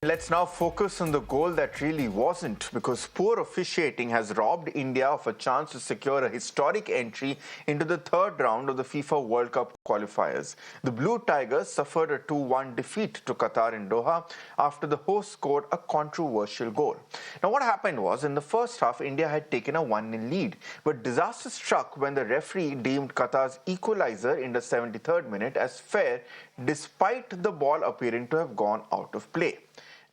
Let's now focus on the goal that really wasn't, because poor officiating has robbed India of a chance to secure a historic entry into the third round of the FIFA World Cup qualifiers. The Blue Tigers suffered a 2-1 defeat to Qatar in Doha after the hosts scored a controversial goal. Now, what happened was, in the first half, India had taken a 1-0 lead, but disaster struck when the referee deemed Qatar's equalizer in the 73rd minute as fair, despite the ball appearing to have gone out of play.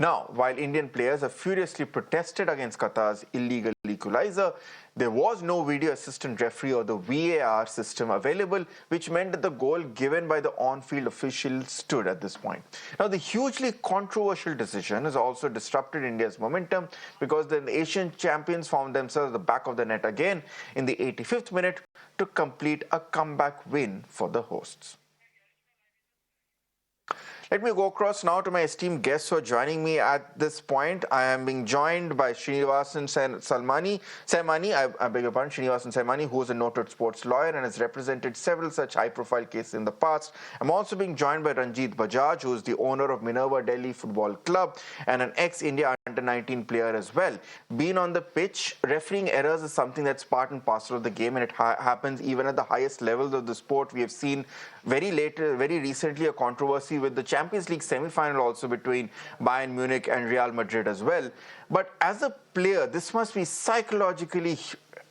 Now, while Indian players have furiously protested against Qatar's illegal equalizer, there was no video assistant referee or the VAR system available, which meant that the goal given by the on-field official stood at this point. Now, the hugely controversial decision has also disrupted India's momentum, because the Asian champions found themselves at the back of the net again in the 85th minute to complete a comeback win for the hosts. Let me go across now to my esteemed guests who are joining me at this point. I am being joined by Srinivasan Saimani, I beg your pardon, Srinivasan Saimani, who is a noted sports lawyer and has represented several such high-profile cases in the past. I'm also being joined by Ranjit Bajaj, who is the owner of Minerva Delhi Football Club and an ex-India under-19 player as well. Being on the pitch, refereeing errors is something that's part and parcel of the game, and it happens even at the highest levels of the sport. We have seen very recently a controversy with the Champions League semi-final also between Bayern Munich and Real Madrid as well. But as a player, this must be psychologically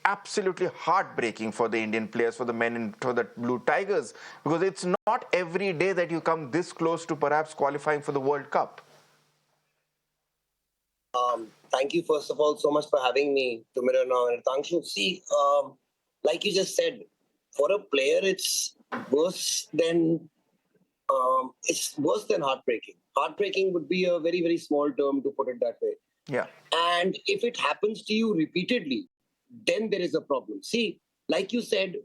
absolutely heartbreaking for the Indian players, for the men and for the Blue Tigers, because it's not every day that you come this close to perhaps qualifying for the World Cup. Thank you, first of all, so much for having me, Tumirana and Ritangshu. See, like you just said, for a player, it's worse than heartbreaking. Heartbreaking would be a very, very small term to put it that way. Yeah. And if it happens to you repeatedly, then there is a problem. See, like you said,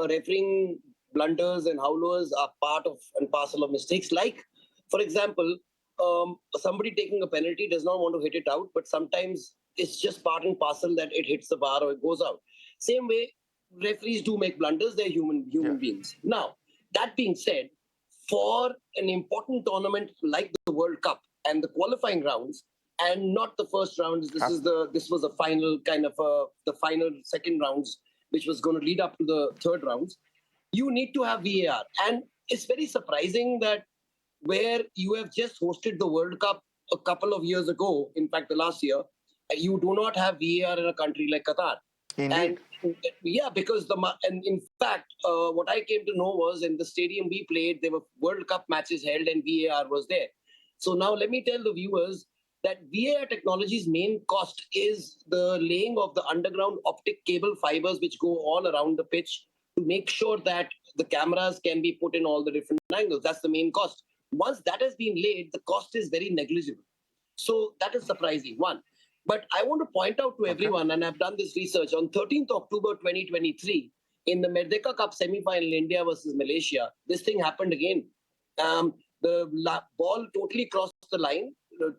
refereeing blunders and howlers are part of and parcel of mistakes. Like, for example, somebody taking a penalty does not want to hit it out, but sometimes it's just part and parcel that it hits the bar or it goes out. Same way, referees do make blunders. They're human beings. Now, that being said, for an important tournament like the World Cup and the qualifying rounds, and not the first rounds, this was a final kind of the final second rounds, which was going to lead up to the third rounds. You need to have VAR, and it's very surprising that where you have just hosted the World Cup a couple of years ago, in fact, the last year, you do not have VAR in a country like Qatar. Indeed. And yeah, because in fact, what I came to know was in the stadium we played, there were World Cup matches held and VAR was there. So now let me tell the viewers that VAR technology's main cost is the laying of the underground optic cable fibers which go all around the pitch to make sure that the cameras can be put in all the different angles. That's the main cost. Once that has been laid, the cost is very negligible. So that is surprising, one. But I want to point out to everyone, and I've done this research, on 13th October 2023, in the Merdeka Cup semi-final, India versus Malaysia, this thing happened again. The ball totally crossed the line.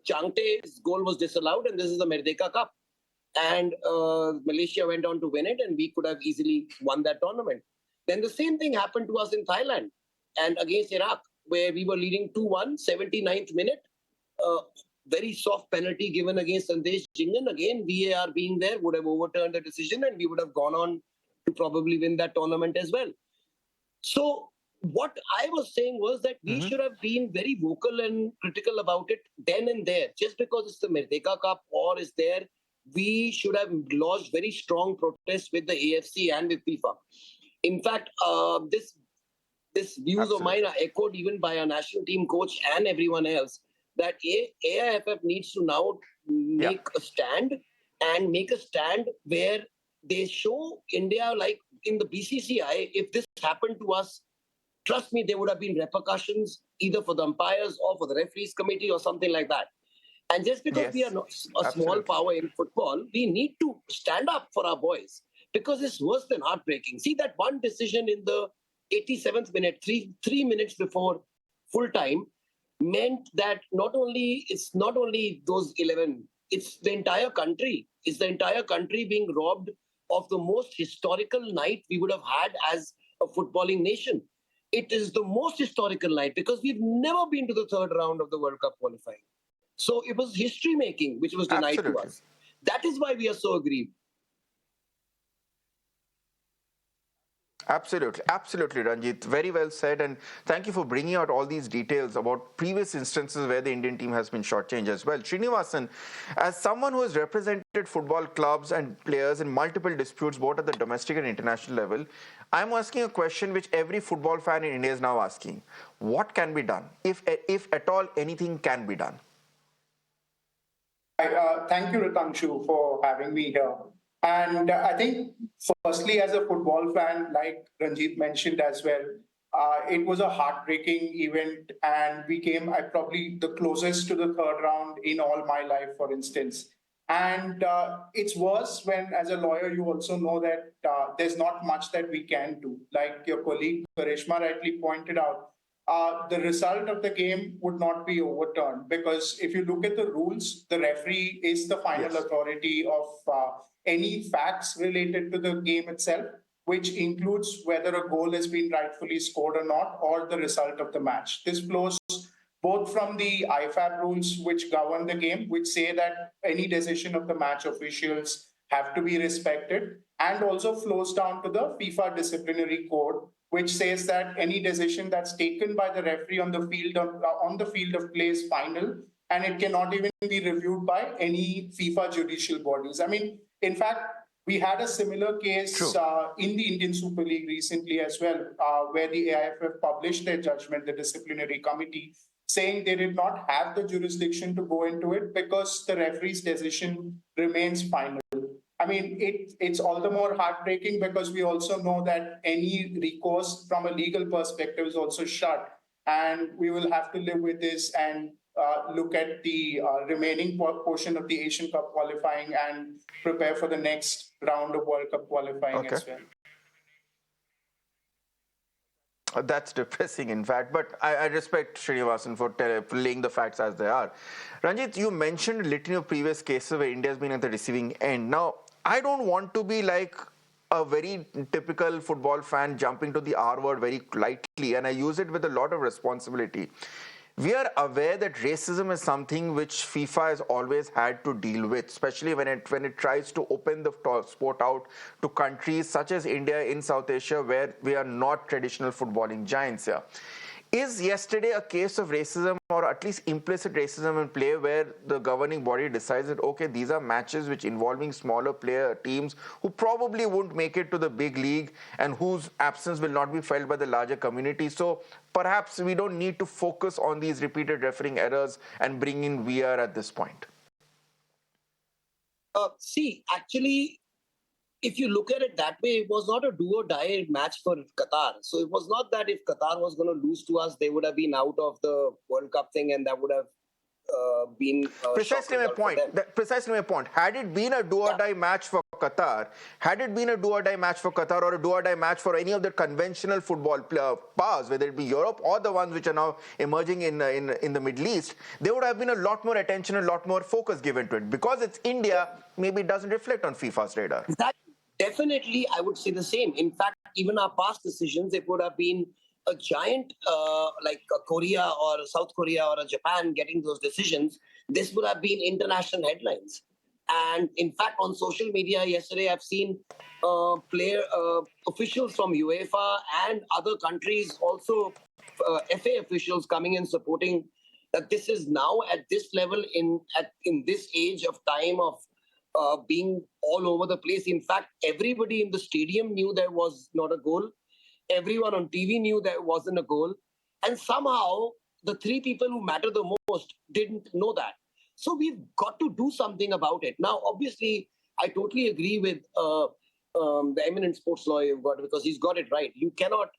Chhangte's goal was disallowed, and this is the Merdeka Cup. And Malaysia went on to win it, and we could have easily won that tournament. Then the same thing happened to us in Thailand and against Iraq, where we were leading 2-1, 79th minute. Very soft penalty given against Sandesh Jingan. Again, VAR being there would have overturned the decision and we would have gone on to probably win that tournament as well. So what I was saying was that we should have been very vocal and critical about it then and there. Just because it's the Merdeka Cup or is there, we should have lodged very strong protests with the AFC and with FIFA. In fact, this views of mine are echoed even by our national team coach and everyone else, that AIFF needs to now make a stand and make a stand where they show India, like in the BCCI, if this happened to us, trust me, there would have been repercussions either for the umpires or for the referees committee or something like that. And just because we are not a small power in football, we need to stand up for our boys, because it's worse than heartbreaking. See, that one decision in the 87th minute, three minutes before full time, meant that it's not only those 11, it's the entire country. It's the entire country being robbed of the most historical night we would have had as a footballing nation. It is the most historical night because we've never been to the third round of the World Cup qualifying. So it was history making which was denied to Absolutely. us. That is why we are so aggrieved. Absolutely, absolutely, Ranjit. Very well said, and thank you for bringing out all these details about previous instances where the Indian team has been shortchanged as well. Srinivasan, as someone who has represented football clubs and players in multiple disputes, both at the domestic and international level, I'm asking a question which every football fan in India is now asking: what can be done, if at all anything can be done? Thank you, Ritangshu, for having me here. And I think, firstly, as a football fan, like Ranjit mentioned as well, it was a heartbreaking event, and we came probably the closest to the third round in all my life, for instance. And it's worse when, as a lawyer, you also know that there's not much that we can do. Like your colleague Karishma rightly pointed out, the result of the game would not be overturned because if you look at the rules, the referee is the final Yes. authority of any facts related to the game itself, which includes whether a goal has been rightfully scored or not, or the result of the match. This flows both from the IFAB rules, which govern the game, which say that any decision of the match officials have to be respected, and also flows down to the FIFA disciplinary code, which says that any decision that's taken by the referee on the field of play is final, and it cannot even be reviewed by any FIFA judicial bodies. I mean, in fact, we had a similar case True. in the Indian Super League recently as well, where the AIFF published their judgment, the disciplinary committee, saying they did not have the jurisdiction to go into it because the referee's decision remains final. I mean, it's all the more heartbreaking because we also know that any recourse from a legal perspective is also shut, and we will have to live with this and look at the remaining portion of the Asian Cup qualifying and prepare for the next round of World Cup qualifying Okay. as well. That's depressing, in fact. But I respect Srinivasan for laying the facts as they are. Ranjit, you mentioned a litany of previous cases where India has been at the receiving end. Now, I don't want to be like a very typical football fan jumping to the R word very lightly, and I use it with a lot of responsibility. We are aware that racism is something which FIFA has always had to deal with, especially when it tries to open the sport out to countries such as India in South Asia, where we are not traditional footballing giants here. Is yesterday a case of racism or at least implicit racism in play where the governing body decides that, okay, these are matches which involving smaller player teams who probably won't make it to the big league and whose absence will not be felt by the larger community. So perhaps we don't need to focus on these repeated refereeing errors and bring in VR at this point. See, actually, if you look at it that way, it was not a do or die match for Qatar. So it was not that if Qatar was going to lose to us, they would have been out of the World Cup thing, and that would have been a shock Precisely my result for point. them. Precisely my point. Had it been a do or Yeah. die match for Qatar, had it been a do or die match for Qatar or a do or die match for any of the conventional football powers, whether it be Europe or the ones which are now emerging in the Middle East, there would have been a lot more attention, a lot more focus given to it. Because it's India, maybe it doesn't reflect on FIFA's radar. That definitely, I would say the same. In fact, even our past decisions, it would have been a giant like a Korea or a South Korea or a Japan getting those decisions. This would have been international headlines. And in fact, on social media yesterday, I've seen player officials from UEFA and other countries, also FA officials coming and supporting that this is now at this level in this age of time of being all over the place. In fact, everybody in the stadium knew there was not a goal. Everyone on TV knew there wasn't a goal. And somehow, the three people who matter the most didn't know that. So we've got to do something about it. Now, obviously, I totally agree with the eminent sports lawyer you've got because he's got it right. You cannot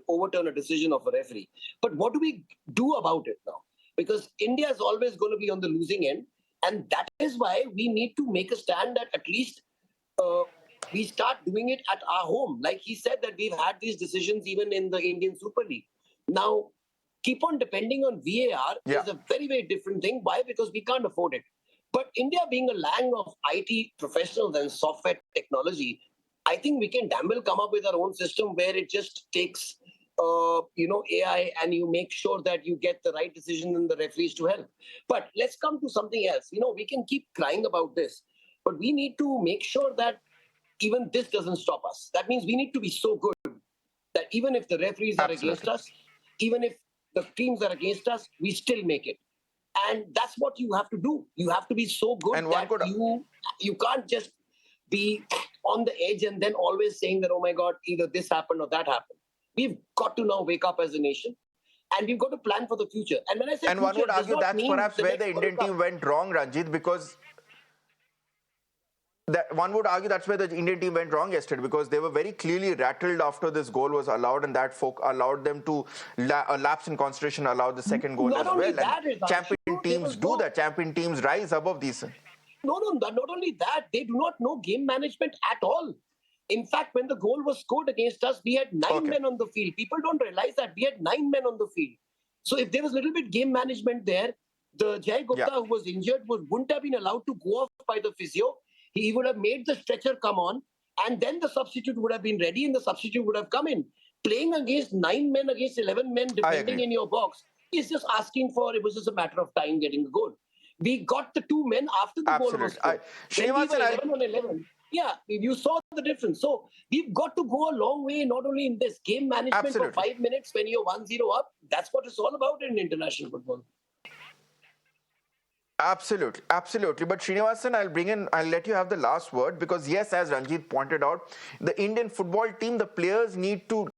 overturn a decision of a referee. But what do we do about it now? Because India is always going to be on the losing end. And that is why we need to make a stand that at least we start doing it at our home. Like he said, that we've had these decisions even in the Indian Super League. Now, keep on depending on VAR Yeah. is a very, very different thing. Why? Because we can't afford it. But India being a land of IT professionals and software technology, I think we can damn well come up with our own system where it just takes AI, and you make sure that you get the right decision and the referees to help. But let's come to something else. We can keep crying about this, but we need to make sure that even this doesn't stop us. That means we need to be so good that even if the referees are against Absolutely. us, even if the teams are against us, we still make it. And that's what you have to do. You have to be so good And one that could you can't just be on the edge and then always saying that, oh my God, either this happened or that happened. We've got to now wake up as a nation, and we've got to plan for the future. And when I say and one future, would it does argue not that's mean perhaps the where the next World Indian Cup. team went wrong, Ranjit, because that one would argue that's where the Indian team went wrong yesterday, because they were very clearly rattled after this goal was allowed, and that allowed them to lapse in concentration, allowed the second goal Not as only well. And that, Ritangshu, champion there teams was do no that. Champion teams rise above these. no, not only that, they do not know game management at all. In fact, when the goal was scored against us, we had nine Okay. men on the field. People don't realize that we had 9 men on the field. So if there was a little bit game management there, the Jai Gupta, Yeah. who was injured, wouldn't have been allowed to go off by the physio. He would have made the stretcher come on, and then the substitute would have been ready, and the substitute would have come in. Playing against 9 men, against 11 men I defending agree. in your box is just asking for, it was just a matter of time getting the goal. We got the 2 men after the goal was Absolutely. scored. When we were Srinivasan, 11 on 11, yeah, you saw the difference. So we've got to go a long way, not only in this game management for absolutely. 5 minutes when you're 1-0 up. That's what it's all about in international football. Absolutely, absolutely. But Srinivasan, I'll let you have the last word, because yes, as Ranjit pointed out, the Indian football team, the players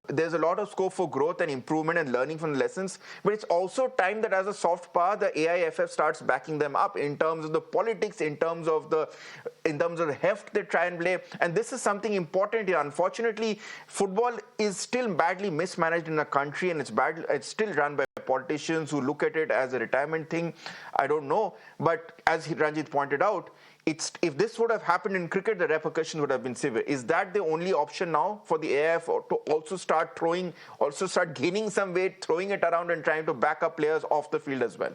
there's a lot of scope for growth and improvement and learning from the lessons, but it's also time that as a soft power, the AIFF starts backing them up in terms of the politics, in terms of the heft they try and play. And this is something important here. Unfortunately, football is still badly mismanaged in the country, and it's still run by politicians who look at it as a retirement thing. I don't know. But as Ranjit pointed out, if this would have happened in cricket, the repercussions would have been severe. Is that the only option now for the AIF to also start gaining some weight, throwing it around and trying to back up players off the field as well?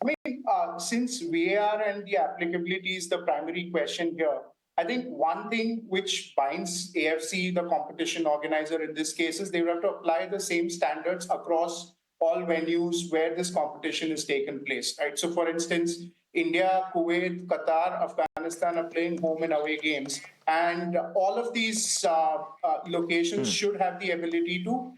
I mean, since VAR and the applicability is the primary question here, I think one thing which binds AFC, the competition organizer in this case, is they will have to apply the same standards across all venues where this competition is taken place, right? So, for instance, India, Kuwait, Qatar, Afghanistan are playing home and away games, and all of these locations should have the ability to,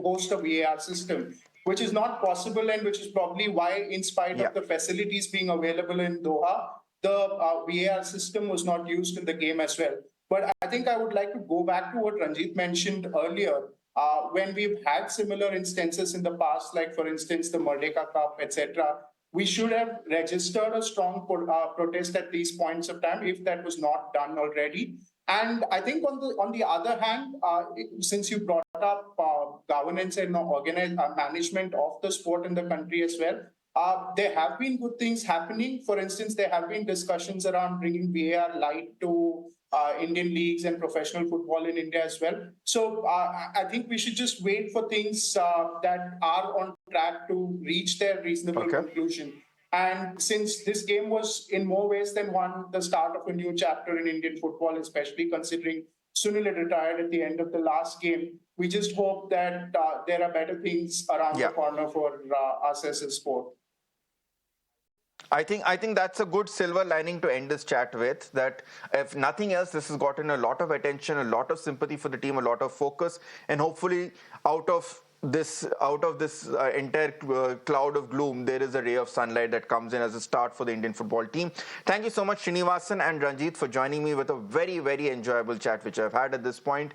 host a VAR system, which is not possible, and which is probably why, in spite of the facilities being available in Doha, the VAR system was not used in the game as well. But I think I would like to go back to what Ranjit mentioned earlier. When we've had similar instances in the past, like for instance the Merdeka Cup, etc., we should have registered a strong protest at these points of time if that was not done already. And I think on the other hand, since you brought up governance and management of the sport in the country as well, there have been good things happening. For instance, there have been discussions around bringing VAR light to Indian leagues and professional football in India as well. So I think we should just wait for things that are on track to reach their reasonable conclusion. And since this game was in more ways than one the start of a new chapter in Indian football, especially considering Sunil had retired at the end of the last game, we just hope that there are better things around the corner for us as a sport. I think that's a good silver lining to end this chat with. That if nothing else, this has gotten a lot of attention, a lot of sympathy for the team, a lot of focus, and hopefully out of this entire cloud of gloom, there is a ray of sunlight that comes in as a start for the Indian football team. Thank you so much, Srinivasan and Ranjit, for joining me with a very, very enjoyable chat which I've had at this point.